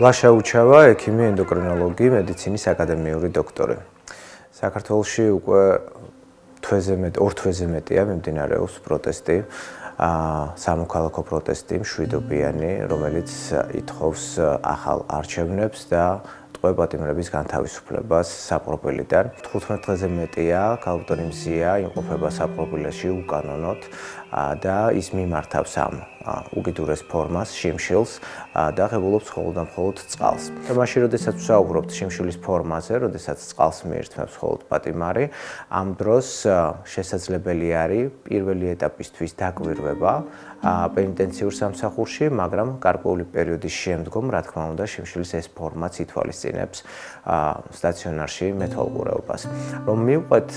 ლაშა უჩავა, ექიმი, ენდოკრინოლოგი, მედიცინის აკადემიური დოქტორი. საქართველოში უკვე ორ თვეზე მეტია მიმდინარეობს პროტესტი, სამოქალაქო პროტესტი, მშვიდობიანი, რომელიც ითხოვს ახალ არჩევნებს და პატიმრების განთავისუფლებას საპყრობილიდან. 15 დღეზე მეტია, ქალბატონი მზია იმყოფება საპყრობილეში უკანონოდ და ის მიმართავს ამ უკიდურეს ფორმას, შიმშილს და ღებულობს მხოლოდ და მხოლოდ წყალს. მაშინ, როდესაც ვსაუბრობთ შიმშილის ფორმაზე, როდესაც წყალს მიირთმევს მხოლოდ პატიმარი, ამ დროს შესაძლებელი არის პირველი ეტაპისთვის დაკვირვება პენიტენციურ სამსახურში, მაგრამ გარკვეული პერიოდის შემდგომ, რა თქმა უნდა, შიმშილის ეს ფორმაც ითვალისწინებს სტაციონარში მეთვალყურეობას. რომ მივყვეთ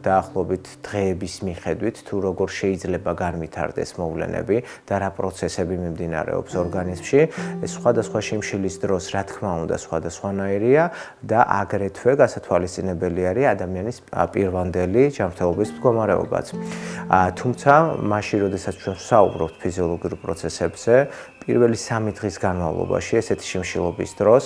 დაახლოებით დღეების მიხედვით, თუ როგორ შეიძლება განვითარდეს მოვლენები და რა პროცესები მიმდინარეობს ორგანიზმში, ეს სხვადასხვა შიმშილის დროს, რა თქმა უნდა, სხვადასხვანაირია და აგრეთვე გასათვალისწინებელი არის ადამიანის პირვანდელი ჯანმრთელობის მდგომარეობაც. თუმცა, მაშინ, როდესაც ჩვენ ვსაუბრობთ ფიზიოლოგიურ პროცესებზე, პირველი 3 დღის განმავლობაში, ესეთი შიმშილობის დროს,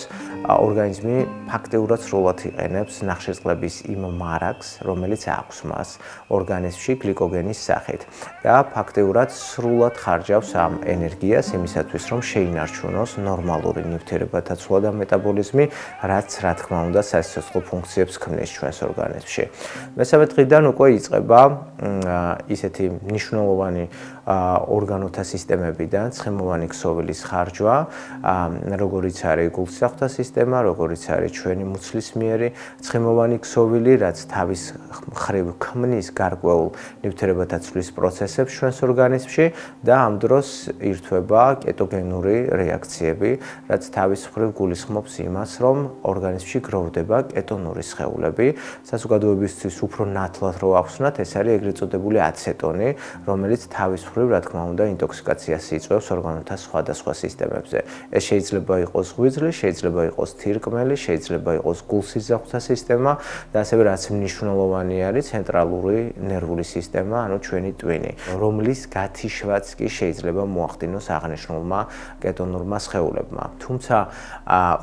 ორგანიზმი ფაქტიურად სრულად იყენებს ნახშირწყლების იმ მარაგს, რომელიც აქვს მას ორგანიზმში გლიკოგენის სახით და ფაქტიურად სრულად ხარჯავს ამ ენერგიას იმისათვის, რომ შეინარჩუნოს ნორმალური ნივთიერებათა ცვლა და მეტაბოლიზმი, რაც რა თქმა უნდა სასიცოცხლო ფუნქციებს ქმნის ჩვენს ორგანიზმში. მესამე დღიდან უკვე იწყება ისეთი მნიშვნელოვანი ორგანოთა სისტემებიდან ცხიმოვანი ქსოვილის ხარჯვა, როგორიც არის გულსისხლთა სისტემა, როგორიც არის ჩვენი მუცლისმიერი ცხიმოვანი ქსოვილი, რაც თავის მხრივ ქმნის გარკვეულ ნივთიერებათა ცვლის პროცესებს ჩვენს ორგანიზმში და ამ დროს ირთვება კეტოგენური რეაქციები, რაც თავის მხრივ გულისხმობს იმას, რომ ორგანიზმში გროვდება კეტონური სხეულები, საზოგადოებისთვის უფრო ნათლად რო ახსნათ, ეს არის ეგრეთ წოდებული აცეტონი, რომელიც თავის მხრივ, რა თქმა უნდა, ინტოქსიკაციას იწვევს ორგანოთა სხვადასხვა სისტემებზე. ეს შეიძლება იყოს ღვიძლი, შეიძლება იყოს თირკმელი, შეიძლება იყოს გულსიზრახთა სისტემა და ასევე რაც მნიშვნელოვანი არის ცენტრალური ნერვული სისტემა, ანუ ჩვენი ტვინი, რომლის გათიშვაც კი შეიძლება მოახდინოს აღნიშნულმა კეტონურმა სხეულებმა. თუმცა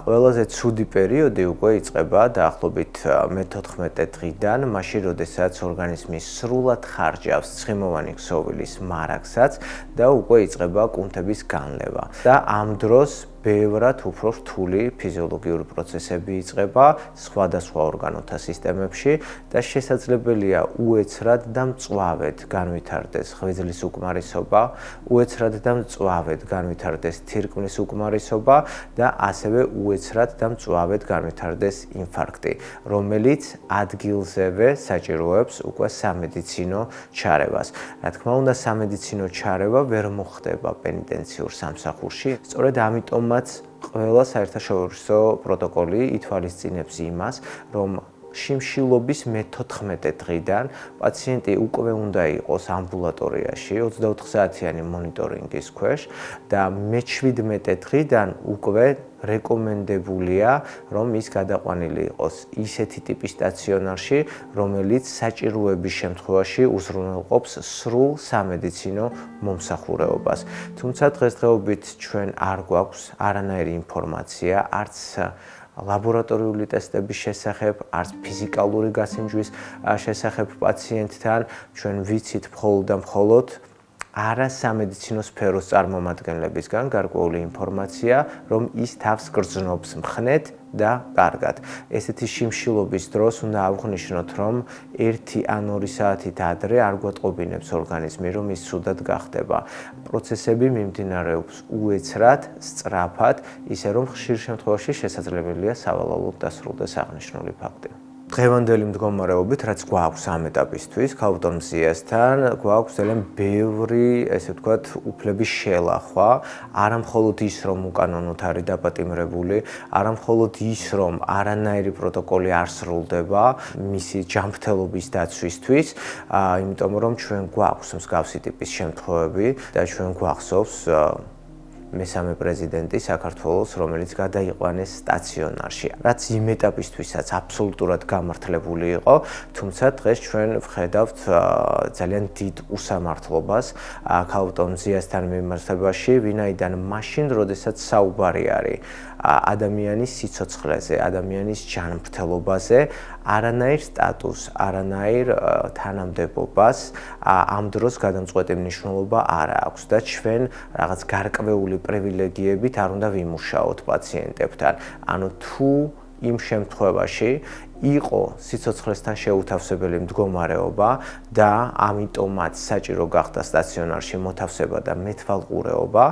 ყველაზე ცუდი პერიოდი უკვე იწყება დაახლოებით მე-14 დღიდან, მაშინ, როდესაც ორგანიზმი სრულად ხარჯავს ცხიმოვანი ქსოვილის მარაგსაც და უკვე იწყება კუნთების განლევა. და ამ დროს ბევრად უფრო რთული ფიზიოლოგიური პროცესები იწყება სხვადასხვა ორგანოთა სისტემებში და შესაძლებელია უეცრად და მწვავედ განვითარდეს ღვიძლის უკმარისობა, უეცრად და მწვავედ განვითარდეს თირკმლის უკმარისობა და ასევე უეცრად და მწვავედ განვითარდეს ინფარქტი, რომელიც ადგილზევე საჭიროებს უკვე სამედიცინო ჩარევას. რა თქმა უნდა, სამედიცინო ჩარევა ვერ მოხდება პენიტენციურ სამსახურში, სწორედ ამიტომაც ყველა საერთაშორისო პროტოკოლი ითვალისწინებს იმას, რომ შიმშილობის მე-14 დღიდან პაციენტი უკვე უნდა იყოს ამბულატორიაში 24 საათიანი მონიტორინგის ქვეშ და მე-17 დღიდან უკვე რეკომენდებულია, რომ ის გადაყვანილი იყოს ისეთი ტიპის სტაციონარში, რომელიც საჭიროების შემთხვევაში უზრუნველყოფს სრულ სამედიცინო მომსახურეობას. თუმცა დღესდღეობით ჩვენ არ გვაქვს არანაირი ინფორმაცია, არც ლაბორატორიული ტესტების შესახებ, არც ფიზიკალური გასინჯვის შესახებ პაციენტთან, ჩვენ ვიცით მხოლოდ და მხოლოდ არასამედიცინო სფეროს წარმომადგენლებისგან გარკვეული ინფორმაცია, რომ ის თავს გრძნობს მხნედ და კარგად. ესეთი შიმშილობის დროს უნდა აღვნიშნოთ, რომ 1 ან 2 საათით ადრე არ გვატყობინებს ორგანიზმი, რომ ის ცუდად გახდება. პროცესები მიმდინარეობს უეცრად, სწრაფად, ისე რომ ხშირ შემთხვევაში შესაძლებელია სავალალოდ დასრულდეს აღნიშნული ფაქტი. დღევანდელი მდგომარეობით, რაც გვაქვს ამ ეტაპისთვის, ქალბატონ მზიასთან, გვაქვს ძალიან ბევრი, ესე ვთქვათ, უფლების შელახვა, არა მხოლოდ ის, რომ უკანონოდ არის დაპატიმრებული, არა მხოლოდ ის, რომ არანაირი პროტოკოლი არ სრულდება მისი ჯანმრთელობის დაცვისთვის, იმიტომ რომ ჩვენ გვაქვს მსგავსი ტიპის შემთხვევები და ჩვენ გვახსოვს მესამე პრეზიდენტი საქართველოს, რომელიც გადაიყვანეს სტაციონარში. რაც იმ ეტაპისთვისაც აბსოლუტურად გამართლებული იყო, თუმცა დღეს ჩვენ ვხედავთ ძალიან დიდ უსამართლობას ქალბატონ მზიასთან მიმართებაში, ვინაიდან მაშინ, როდესაც საუბარი არის ადამიანის სიცოცხლეზე, ადამიანის ჯანმრთელობაზე, არანაირ სტატუსს, არანაირ თანამდებობას ამ დროს გადამწყვეტი მნიშვნელობა არ აქვს და ჩვენ რაღაც გარკვეული პრივილეგიებით არ უნდა ვიმუშაოთ პაციენტებთან. ანუ თუ იმ შემთხვევაში იყო სიცოცხლესთან შეუთავსებელი მდგომარეობა და ამიტომაც საჭირო გახდა სტაციონარში მოთავსება და მეთვალყურეობა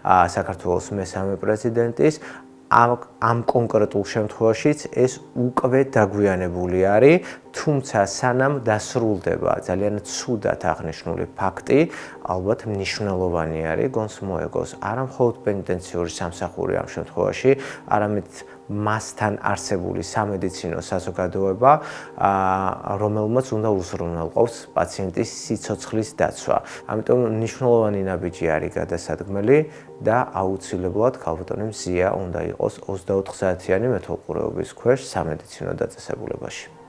საქართველოს მესამე პრეზიდენტის ამ კონკრეტულ შემთხვევაშიც ეს უკვე დაგვიანებული არის, თუმცა სანამ დასრულდება ძალიან ცუდად აღნიშნული ფაქტი, ალბათ მნიშვნელოვანი არის გონს მოეგოს არა მხოლოდ პენიტენციური სამსახური ამ შემთხვევაში, არამედ მასთან არსებული სამედიცინო საზოგადოება, რომელმაც უნდა უზრუნველყოფს პაციენტის სიცოცხლის დაცვა. ამიტომ მნიშვნელოვანი ნაბიჯი არის გადასადგმელი და აუცილებლად ქალბატონი მზია უნდა იყოს 24 საათიანი მეთვალყურეობის ქვეშ სამედიცინო დაწესებულებაში.